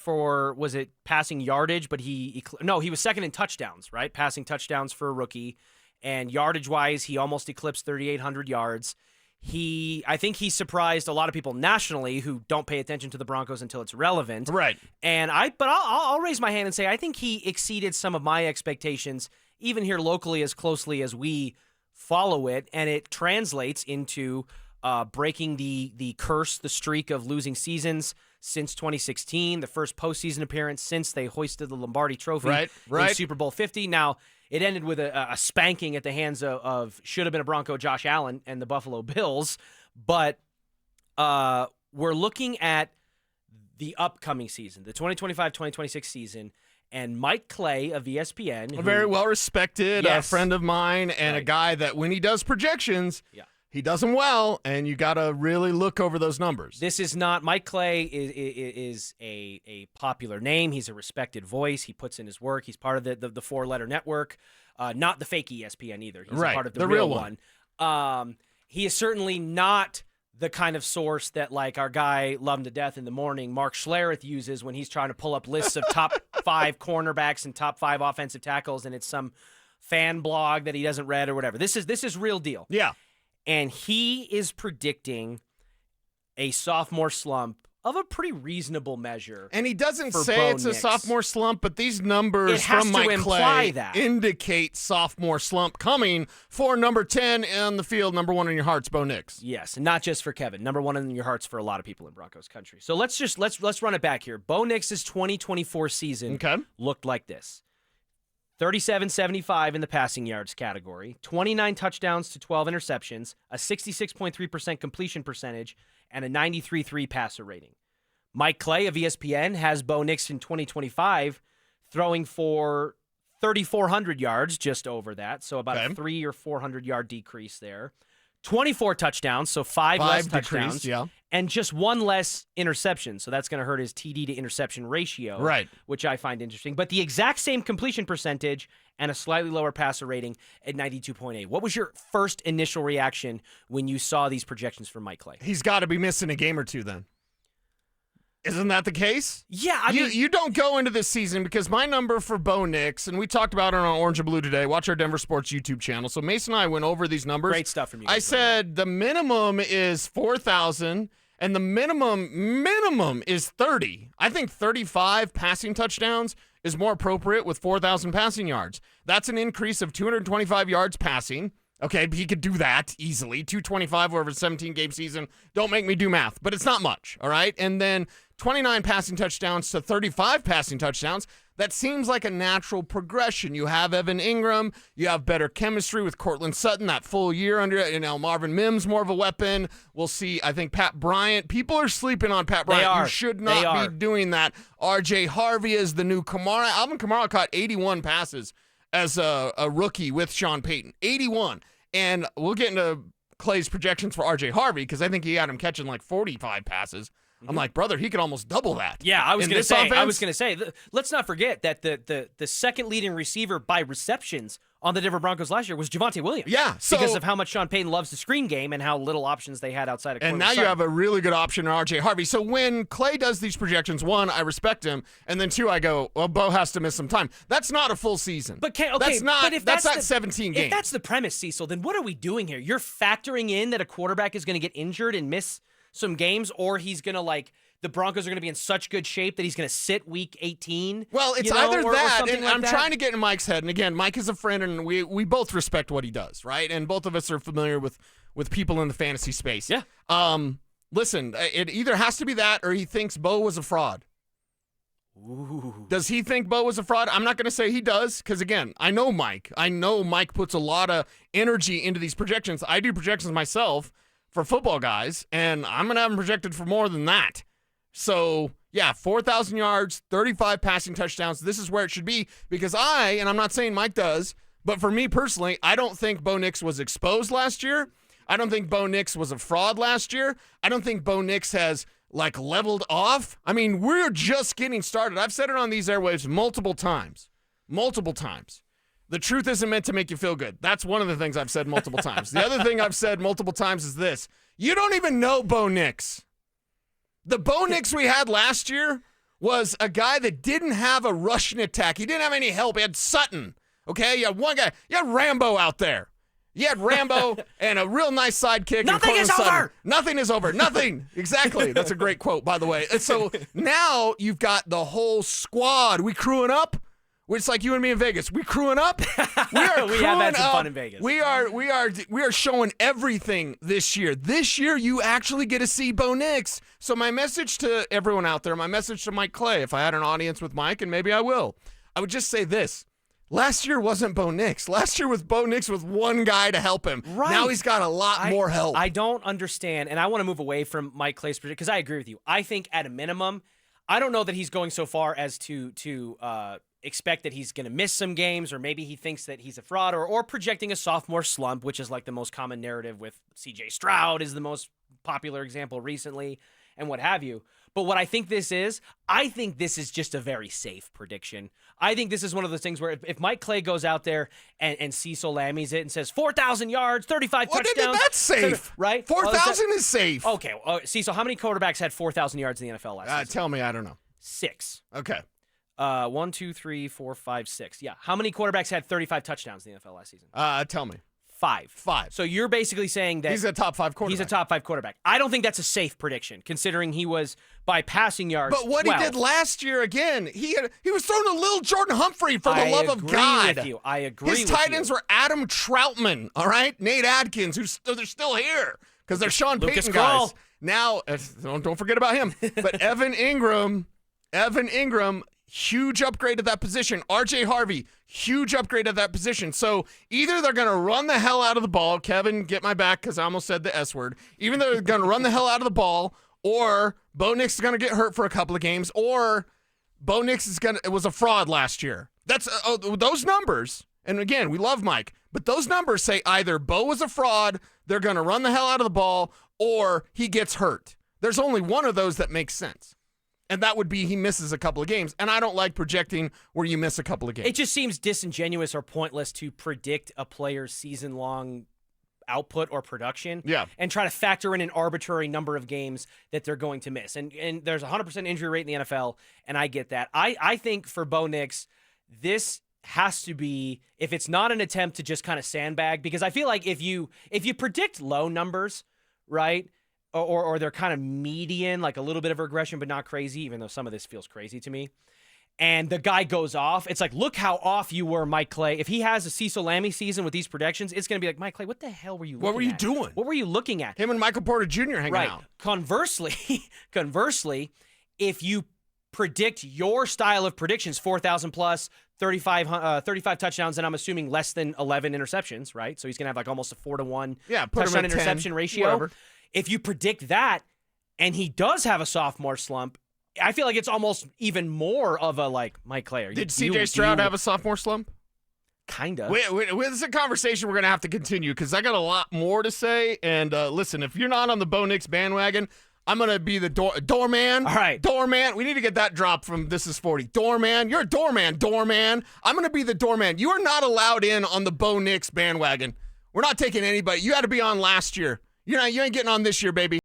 for, was it passing yardage? But he was second in touchdowns, right? Passing touchdowns for a rookie. And yardage-wise, he almost eclipsed 3,800 yards. I think he surprised a lot of people nationally who don't pay attention to the Broncos until it's relevant. Right. And I'll raise my hand and say I think he exceeded some of my expectations, even here locally, as closely as we follow it, and it translates into breaking the curse, the streak of losing seasons since 2016, the first postseason appearance since they hoisted the Lombardi Trophy in Super Bowl 50. Now, it ended with a spanking at the hands of should have been a Bronco, Josh Allen, and the Buffalo Bills. But we're looking at the upcoming season, the 2025-2026 season, and Mike Clay of ESPN. A very well-respected friend of mine and a guy that when he does projections, he does them well, and you got to really look over those numbers. This is not – Mike Clay is a popular name. He's a respected voice. He puts in his work. He's part of the four-letter network, not the fake ESPN either. He's a part of the real one. He is certainly not the kind of source that, like, our guy, love him to death in the morning, Mark Schlereth, uses when he's trying to pull up lists of top 5 cornerbacks and top 5 offensive tackles, and it's some fan blog that he doesn't read or whatever. This is real deal. Yeah. And he is predicting a sophomore slump of a pretty reasonable measure. And he doesn't say it's a sophomore slump, but these numbers from Mike Clay indicate sophomore slump coming for number 10 on the field, number 1 in your hearts, Bo Nix. Yes, and not just for Kevin. Number 1 in your hearts for a lot of people in Broncos country. So let's run it back here. Bo Nix's 2024 season looked like this. 37-75 in the passing yards category, 29 touchdowns to 12 interceptions, a 66.3% completion percentage, and a 93.3 passer rating. Mike Clay of ESPN has Bo Nix in 2025 throwing for 3,400 yards, just over that, so about a 300 or 400 yard decrease there. 24 touchdowns, so 5 less touchdowns, and just 1 less interception. So that's going to hurt his TD to interception ratio, which I find interesting. But the exact same completion percentage and a slightly lower passer rating at 92.8. What was your first initial reaction when you saw these projections from Mike Clay? He's got to be missing a game or two then. Isn't that the case? Yeah, I mean, you don't go into this season because my number for Bo Nix, and we talked about it on Orange and Blue today. Watch our Denver Sports YouTube channel. So Mason and I went over these numbers. Great stuff from you. I said the minimum is 4,000, and the minimum is 30. I think 35 passing touchdowns is more appropriate with 4,000 passing yards. That's an increase of 225 yards passing. Okay, he could do that easily. 225 over a 17-game season. Don't make me do math, but it's not much, all right? And then 29 passing touchdowns to 35 passing touchdowns. That seems like a natural progression. You have Evan Ingram. You have better chemistry with Cortland Sutton that full year under, Marvin Mims more of a weapon. We'll see, I think, Pat Bryant. People are sleeping on Pat Bryant. You should not be doing that. R.J. Harvey is the new Kamara. Alvin Kamara caught 81 passes as a rookie with Sean Payton. 81. And we'll get into Clay's projections for R.J. Harvey because I think he had him catching like 45 passes. I'm like, brother, he could almost double that. Yeah, I was going to say, let's not forget that the second leading receiver by receptions on the Denver Broncos last year was Javonte Williams. Yeah. Because of how much Sean Payton loves the screen game and how little options they had outside of And now you have a really good option in R.J. Harvey. So when Clay does these projections, 1, I respect him, and then 2, I go, well, Bo has to miss some time. That's not a full season. But that's not 17 games. If that's the premise, Cecil, then what are we doing here? You're factoring in that a quarterback is going to get injured and miss some games, or he's going to the Broncos are going to be in such good shape that he's going to sit week 18. Well, it's either that, and I'm trying to get in Mike's head. And again, Mike is a friend, and we both respect what he does, right? And both of us are familiar with people in the fantasy space. Yeah. Listen, it either has to be that, or he thinks Bo was a fraud. Ooh. Does he think Bo was a fraud? I'm not going to say he does, because again, I know Mike. I know Mike puts a lot of energy into these projections. I do projections myself for football guys, and I'm going to have them projected for more than that. So, yeah, 4,000 yards, 35 passing touchdowns. This is where it should be because and I'm not saying Mike does, but for me personally, I don't think Bo Nix was exposed last year. I don't think Bo Nix was a fraud last year. I don't think Bo Nix has, leveled off. I mean, we're just getting started. I've said it on these airwaves multiple times. The truth isn't meant to make you feel good. That's one of the things I've said multiple times. The other thing I've said multiple times is this. You don't even know Bo Nix. The Bo Nix we had last year was a guy that didn't have a rushing attack. He didn't have any help. He had Sutton. Okay, you had one guy. You had Rambo out there. You had Rambo and a real nice sidekick. Nothing is over. Nothing is over. Nothing. Exactly. That's a great quote, by the way. And so now you've got the whole squad. We crewing up. It's like you and me in Vegas. We crewing up. We are We have had some fun in Vegas. We are showing everything this year. This year, you actually get to see Bo Nix. So my message to everyone out there, my message to Mike Clay, if I had an audience with Mike, and maybe I will, I would just say this. Last year wasn't Bo Nix. Last year was Bo Nix with one guy to help him. Right. Now he's got a lot more help. I don't understand, and I want to move away from Mike Clay's prediction because I agree with you. I think at a minimum, I don't know that he's going so far as to expect that he's going to miss some games, or maybe he thinks that he's a fraud, or projecting a sophomore slump, which is like the most common narrative with C.J. Stroud is the most popular example recently, and what have you. But what I think this is just a very safe prediction. I think this is one of those things where if Mike Clay goes out there and Cecil Lammy's it and says 4,000 yards, 35 touchdowns. That's safe. Right? 4,000 is safe. Okay. Cecil, how many quarterbacks had 4,000 yards in the NFL last season? Tell me, I don't know. 6. Okay. 1, 2, 3, 4, 5, 6. Yeah. How many quarterbacks had 35 touchdowns in the NFL last season? Tell me. 5. 5. So you're basically saying that he's a top 5 quarterback. He's a top 5 quarterback. I don't think that's a safe prediction, considering he was by passing yards. But what he did last year, again, he was throwing a little Jordan Humphrey for the love of God. I agree with you. His tight ends were Adam Troutman, all right? Nate Adkins, they're still here because they're Sean Payton guys. Now, don't forget about him. But Evan Ingram, huge upgrade at that position. R.J. Harvey, huge upgrade at that position. So either they're going to run the hell out of the ball. Kevin, get my back because I almost said the S word. Either they're going to run the hell out of the ball, or Bo Nix is going to get hurt for a couple of games, or Bo Nix was a fraud last year. That's those numbers. And again, we love Mike, but those numbers say either Bo was a fraud, they're going to run the hell out of the ball, or he gets hurt. There's only one of those that makes sense. And that would be he misses a couple of games. And I don't like projecting where you miss a couple of games. It just seems disingenuous or pointless to predict a player's season-long output or production and try to factor in an arbitrary number of games that they're going to miss. And there's a 100% injury rate in the NFL, and I get that. I think for Bo Nix, this has to be, if it's not an attempt to just kind of sandbag, because I feel like if you predict low numbers, right, or they're kind of median, like a little bit of regression, but not crazy, even though some of this feels crazy to me, and the guy goes off, it's like, look how off you were, Mike Clay. If he has a Cecil Lammey season with these predictions, it's going to be like, Mike Clay, what the hell were you looking at? What were you doing? What were you looking at? Him and Michael Porter Jr. hanging out. Conversely, if you predict your style of predictions, 4,000 plus, 35 touchdowns, and I'm assuming less than 11 interceptions, right? So he's going to have like almost a 4-to-1 touchdown interception ratio. Whatever. If you predict that and he does have a sophomore slump, I feel like it's almost even more of a like Mike Clay. Did C.J. Stroud have a sophomore slump? Kinda. This is a conversation we're going to have to continue because I got a lot more to say. And listen, if you're not on the Bo Nix bandwagon, I'm going to be the doorman. All right. Doorman. We need to get that drop from This Is 40. Doorman. You're a doorman. I'm going to be the doorman. You are not allowed in on the Bo Nix bandwagon. We're not taking anybody. You had to be on last year. You ain't getting on this year, baby.